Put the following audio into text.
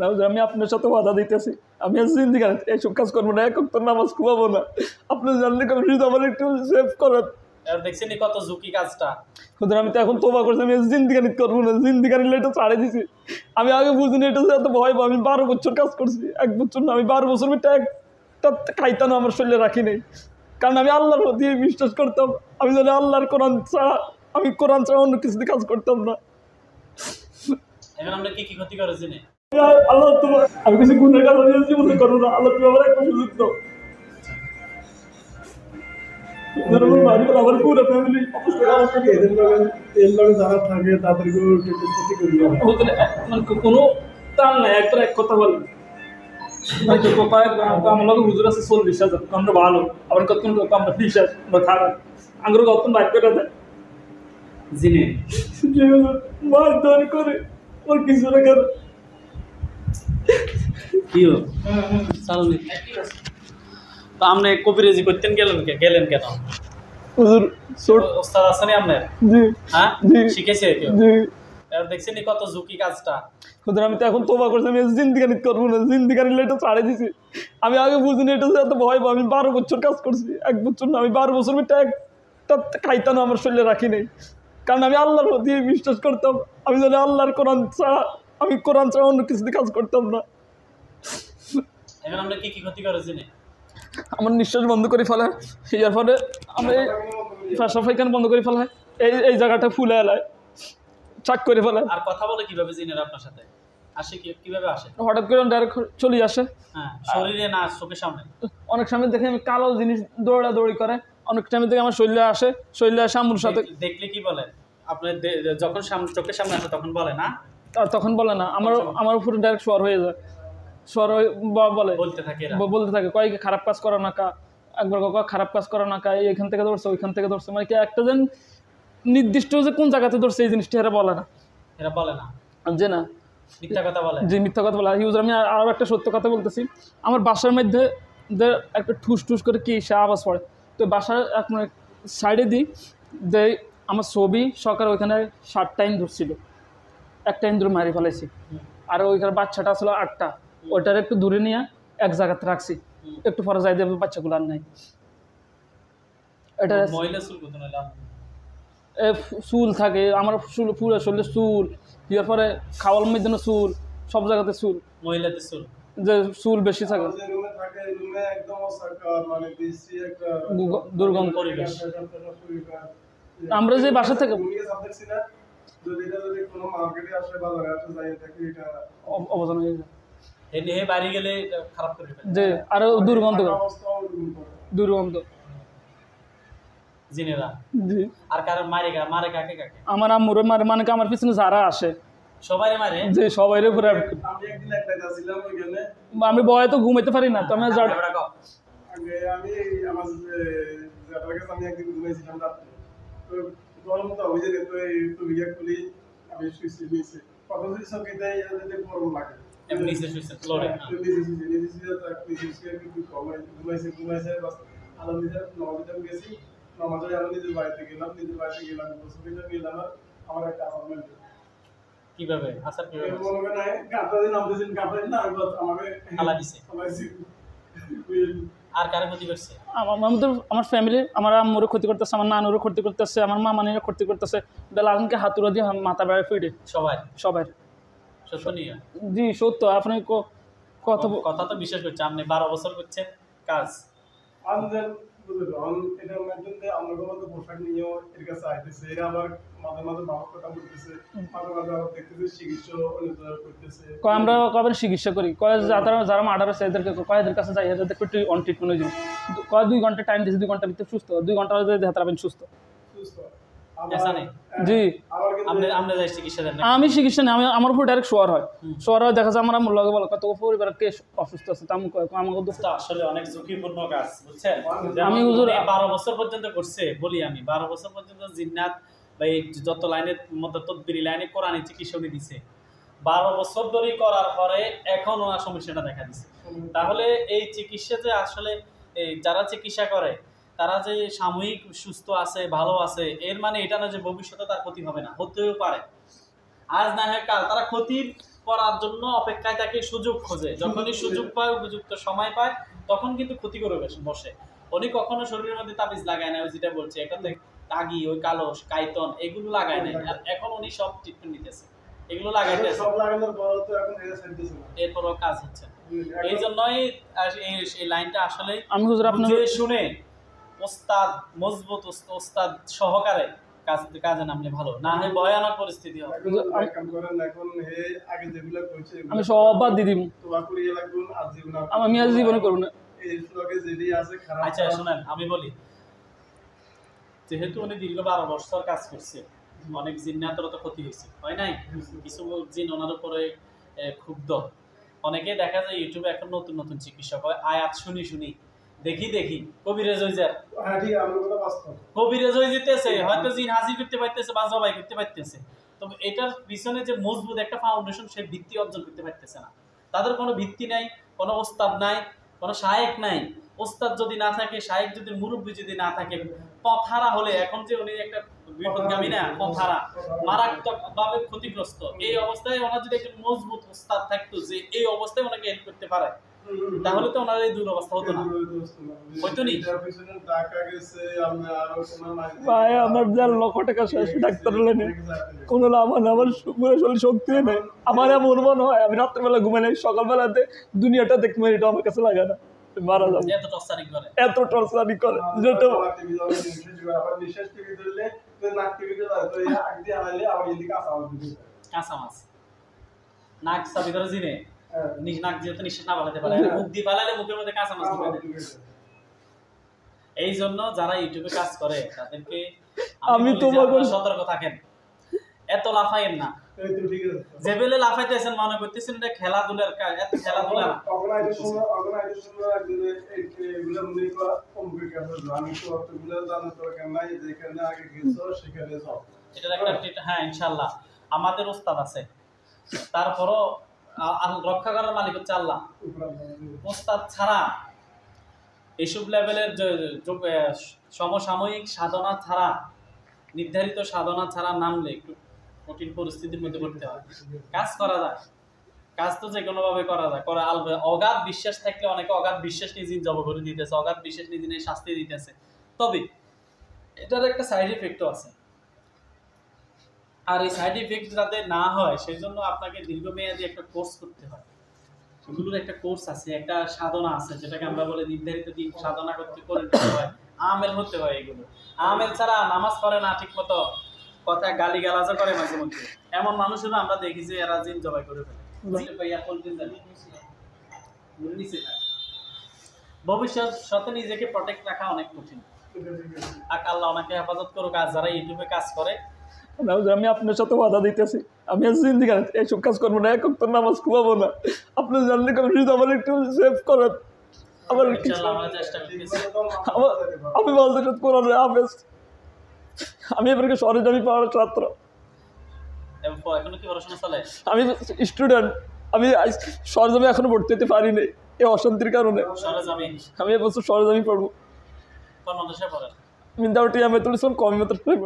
না হুজুর, আমি আপনার সাথে ওয়াদা দিতেছি আমি আজ জিন্দিগানে এইসব কাজ করবো না, এক ওয়াক্ত নামাজ ঘুমাবো না। আপনি জানলে আমার একটু সেভ করেন। দেখছেন কত ঝুঁকি কাজটা। হুজুর আমি তো এখন তোবা করছি, আমি জিন্দিগানি করবো না, জিন্দিগানি এটা ছাড়ে দিছি। আমি আগে বুঝিনি এটা এত ভয় পাবো। আমি 12 বছর কাজ করছি, 1 বছর না, আমি 12 বছর একটা খাইতানো আমার শরীরে রাখি নাই। কারণ আমি আল্লাহর প্রতি বিশ্বাস করতাম। আমি জানি আল্লাহর কোরআন ছাড়া, আমি কোরআন ছাড়া অন্য কিছুতে কাজ করতাম না। এখন আমরা কি কি ক্ষতি করেছি না আল্লাহ তোমার, আমি কিছু গুণের কাজ জীবনে করবো না। আল্লাহ তুমি আমার একটা সুযোগ দাও। আমার পুরো ফ্যামিলি যারা থাকে তাদেরকেও ক্ষতি করি কোনো টান নাই, একবার এক কথা বলেন। আমার লোক হুজুর আছে 40,000, আমরা ভালো, আবার কতক্ষণ আমরা 20,000 বা খারাপ, আঙ্গুর কতক্ষণ বাইক করে দেয় জিনে মারধর করে ওর কিছু না কেন কি তো আপনি কবিরাজি করতেন গেলেন কেন? হুজুর ওস্তাদ আছেন আপনার? জি। হ্যাঁ জি। শিখেছে কেউ? জি। দেখছেন কত ঝুঁকি কাজটা। হুজুর আমি তো এখন তোবা করছি, আমি জিন্দিগানি করবো না, জিন্দিগানি এটা ছাড়ে দিছি। আমি আগে বুঝিনি এটা এত ভয় পাবো। আমি 12 বছর কাজ করছি, 1 বছর না, আমি 12 বছর একটা খাইতানো আমার শরীরে রাখি নাই। কারণ আমি আল্লাহর প্রতি বিশ্বাস করতাম। আমি জানি আল্লাহর কোরআন ছাড়া, আমি কোরআন ছাড়া অন্য কিছুতে কাজ করতাম না। এখন আমরা কি কি ক্ষতি করেছি না? আমার নিঃশ্বাস বন্ধ করে ফেলায়, এর ফলে আমি পেশাব পায়খানা বন্ধ করে ফেলায়, এই জায়গাটা ফুলে এলায়, চাক করে ফেলায়। আর কথা বলে কিভাবে জিনের আপনার সাথে আসে? কিভাবে আসে? হঠাৎ করে ডাইরেক্ট চলে আসে। হ্যাঁ, শরীরে না, চোখের সামনে। অনেক সময় দেখে আমি কালো জিনিস দৌড়াদৌড়ি করে, অনেক টাইমে দেখে আমার শরীরে আসে, শরীরে আসে আমার সাথে। দেখলে কি বলে আপনি? যখন চোখের সামনে আসে তখন বলে না? তখন বলে না, আমার উপরে ডাইরেক্ট স্বর হয়ে যায়, স্বর বলে, বলতে থাকে কয়েক খারাপ কাজ করো না কা, একবার খারাপ কাজ করো না কা, এখান থেকে ধরছে ওইখান থেকে ধরছে, মানে কি একটা যেন নির্দিষ্ট যে কোন জায়গাতে ধরছে এই জিনিসটা এরা বলে না। যে না, মিথ্যা কথা বলে। জি, মিথ্যা কথা বলে। ইউজার আমি আরও একটা সত্য কথা বলতেছি। আমার বাসার মধ্যে একটা ঠুস ঠুস করে কি সে আওয়াজ পড়ে, তো বাসার আপনার সাইডে দিই যে আমার ছবি সরকার ওইখানে 7 টাইম ধরছিল, 1 টাইম ধরে মারি ফেলাইছি। আর ওইখানে বাচ্চাটা আসলে 8টা, ওইটার একটু দূরে নিয়ে এক জায়গাতে রাখছি, একটু পরে যাই দেবে বাচ্চাগুলো আর নাই। এটা চুল থাকে আমার, পুরো শরীরে চুল, ইয়ার পরে খাওয়ার মধ্যে চুল, সব জায়গাতে চুল, মহিলাদের চুল, যে চুল বেশি থাকে, দুর্গন্ধ পরিবেশ। আমরা যে বাসা থেকে অবদান হয়ে যায়, বাড়ি গেলে খারাপ করে যে আরো দুর্গন্ধ জিনেরা। জি। আর কারণ মারে কাকে? আমার আম্মুরে মারে, মানে আমার পিছনে যারা আসে সবাইরে মারে। জি, সবাইরে পুরো। আমি ভয়ে তো ঘুমাইতে পারি না, তো আমি একদিন ঘুমাইছিলাম রাত্রে, তো গরম তো হয়ে যেত, একটু ইয়ে খুলি আমি শুয়েছি নিচে, কখন যদি চকিতে গরম লাগে নিচে শুয়েছে ফ্লোরে, ঘুমাইছে আলাদা নিজের গেছি, নামাজে আমি নিজের বাড়িতে গেলাম, আমার একটা অ্যাপার্টমেন্ট। কিভাবে আসার কিভাবে বলবে না গাবরাদি নাম দিয়েছেন, গাবরাদি না আমাকে আলা দিছে। আর কারে ক্ষতি করছে? আমার ফ্যামিলি, আমার আম্মুরও ক্ষতি করতেছে, আমার নানুরও ক্ষতি করতেছে, আমার মামানিরও ক্ষতি করতেছে, বেলালকে হাতুড়া দিয়ে মাথা বেড়ে ফিটে সবাই। সত্য নিয়ে? জি সত্য। আপনি কথা তো বিশ্বাস করছে, আপনি 12 বছর করছেন কাজ। এটার মধ্যে আমরা মধ্যে পোশাক নিয়েও এর কাছে আইতেছে, এরা আবার মাঝে মাঝে বাবার কথা বলতেছে, মাঝে মাঝে আবার দেখতেছে চিকিৎসা করতেছে। আমরা কবে চিকিৎসা করি, যারা মার্ডার আছে এদেরকে এদের কাছে যাই, এদের একটু অন ট্রিটমেন্ট হয়ে যাবে, 2 ঘন্টা টাইম দিয়েছে, 2 ঘন্টার ভিতরে সুস্থ, 2 ঘন্টা দেখাতে পারবেন সুস্থ। জি, আমি চিকিৎসা নেই, আমার উপর ডাইরেক্ট শোয়ার হয়, দেখা যায় আমার আম্মুর লগে বলে কত পরিবারের কে অসুস্থ আছে, তা আমাকে দোস্ত আসলে অনেক ঝুঁকিপূর্ণ কাজ, বুঝছেন? আমি হুজুর 12 বছর পর্যন্ত করছে, বলি আমি 12 বছর পর্যন্ত জিন্নাত বা এই যত লাইনের মধ্যে তদবিরি লাইনে কোরআনে চিকিৎসা দিছে, 12 বছর ধরে করার পরে এখন ওনার সমস্যাটা দেখা দিচ্ছে। তাহলে এই চিকিৎসা যে আসলে যারা চিকিৎসা করে তারা যে সাময়িক সুস্থ আছে, ভালো আছে, এর মানে এটা না যে ভবিষ্যতে তার ক্ষতি হবে না, হতেও পারে। আজ না হয় কাল তারা ক্ষতির করার জন্য অপেক্ষায় থাকে, সুযোগ খোঁজে, যখনই সুযোগ পায় উপযুক্ত সময় পায় তখন কিন্তু ক্ষতি করে বসে। উনি কখনো শরীরের মধ্যে তাবিজ লাগায় না, ওই যেটা বলছে এখানে তাগি, ওই কালস, কাইতন এগুলো লাগায় নাই, আর এখন উনি সব ট্রিটমেন্ট নিতেছে, এগুলো লাগাইতেছে, সব লাগানোর পর তো এখন এটা ছাড়তেছে না। এরপরও কাজ হচ্ছে। এই জন্যই এই লাইনটা আসলে আমি হুজুর আপনার বুঝে শুনে ওস্তাদ, মজবুত ওস্তাদ সহকারে কাজে নামলে ভালো, না হয় ভয়ানক পরিস্থিতি হবে। এখন এক কাম করেন, এখন হে আগে যেগুলো কইছে আমি সব বাদ দিয়ে দিব, তোবা করিয়ে লাগবেন, আর জীবন আমি আজ জীবনে করবো না। এই শ্লোকে যেটি আছে খারাপ। আচ্ছা শুনেন, আমি বলি, যেহেতু উনি দীর্ঘ 12 বছর কাজ করছে, অনেক জিন্নাতেরও তো ক্ষতি হয়েছে, হয় নাই? কিছু জিন ওনার উপরে ক্ষুব্ধ। অনেকে দেখা যায় ইউটিউবে এখন নতুন নতুন চিকিৎসক হয়, আয়াত শুনি দেখি কবিরাজ হয়ে যায়, হ্যাঁ ঠিক, আমার কথা বাস্তব। কবিরাজ হয়ে যেতেছে, হয়তো জিন হাজির করতে পারতেছে বা জবাই করতে পারতেছে, তবে এটার পিছনে যে মজবুত একটা ফাউন্ডেশন, সে ভিত্তি অর্জন করতে পারতেছে না। তাদের কোনো ভিত্তি নাই, কোনো ওস্তাদ নাই, কোনো শায়েক নাই। ওস্তাদ যদি না থাকে, শায়েক যদি, মুরব্বী যদি না থাকে, পথহারা হলে, এখন যে উনি একটা বিপদগামী না, পথহারা, মারাত্মক ভাবে ক্ষতিগ্রস্ত, এই অবস্থায় ওনার যদি একটা মজবুত ওস্তাদ থাকতো যে এই অবস্থায় ওনাকে হেল্প করতে পারে, তাহলে তো ওনার এই দুরবস্থা হতো না, হয়তো নি। ভাই আমার 1.5 লক্ষ টাকা শেষ, ডাক্তার নেই, কোনো লাভ হয় না, আমার পুরো শরীর শক্তি নেই। আমার এমন মনে হয় আমি রাত্রেবেলা ঘুমাই নাই, সকালবেলাতে দুনিয়াটা দেখতে পারি, এটা আমার কাছে লাগে না, মারা যাবো, এত টর্চারিং করে, এত টর্চারিং করে যেটা কাঁচা মাছ নাক চাবি করে জিনে, নাক যেহেতু নিঃশ্বাস না পালাতে পারে, মুখ দিয়ে পালালে মুখের মধ্যে কাঁচা মাছ ঢুকে দেয়। এই জন্য যারা ইউটিউবে কাজ করে তাদেরকে আমি বলি যে তোমাকে আপনারা সতর্ক থাকেন, এত লাফাইয়েন না। যে বেলে লাফাইতেছেন মনে করতেছেন এটা খেলাধুলার কাজ, এত খেলাধুলা না। এটার একটা, হ্যাঁ ইনশাআল্লাহ আমাদের ওস্তাদ আছে, তারপরও রক্ষা করার মালিক হচ্ছে আল্লাহ। ওস্তাদ ছাড়া, এইসব লেভেলের সমসাময়িক সাধনা ছাড়া, নির্ধারিত সাধনা ছাড়া নামলে একটু কঠিন পরিস্থিতির মধ্যে পড়তে হয়। কাজ করা যায়, কাজ তো যে কোনোভাবে করা যায়, করা অগাধ বিশ্বাস থাকলে, অনেকে অগাধ বিশ্বাস নিয়ে জিন জব করে দিতেছে, অগাধ বিশ্বাস নিয়ে জিনের শাস্তি দিতেছে। তবে এটার একটা সাইড ইফেক্টও আছে, আর এই সাইড ইফেক্ট যাতে না হয় সেই জন্য আপনাকে দীর্ঘমেয়াদী একটা কোর্স করতে হয়। এগুলোর একটা কোর্স আছে, একটা সাধনা আছে, যেটাকে আমরা বলে নির্ধারিত দিন সাধনা করতে হয়, আমেল হতে হয়। এগুলো আমেল ছাড়া নামাজ পড়ে না ঠিক মতো, কথা গালি গালাজও করে মাঝে মধ্যে, এমন মানুষেরও আমরা দেখি যে এরা জিন জবাই করে ফেলে। ভবিষ্যৎ সাথে নিজেকে প্রটেক্ট রাখা অনেক কঠিন। আল্লাহ ওনাকে হেফাজত করুক। আর যারা ইউটিউবে কাজ করে, আমি আপনার সাথে বাধা দিতেছি, আমি আজ জিন্দিগি এইসব কাজ করবো না, এক তো নামাজ ঘুমাবো না। আপনি জানলে আমার একটু সেভ করেন, আমার আমরা চেষ্টা করতেছি। আমি বলতে কোরআন হাফেজ, আমি এবারকে সরেজমি পাওয়ার ছাত্র, এখনো কি পড়াশোনা চলে? আমি স্টুডেন্ট, আমি সরজমি এখনো ভর্তি হতে পারিনি এই অশান্তির কারণে। আমি এবছর সরজমি পড়বো। কোন মাদ্রাসায় পড়েন? মিন্দাউটি আমি তুলিস কমি মতো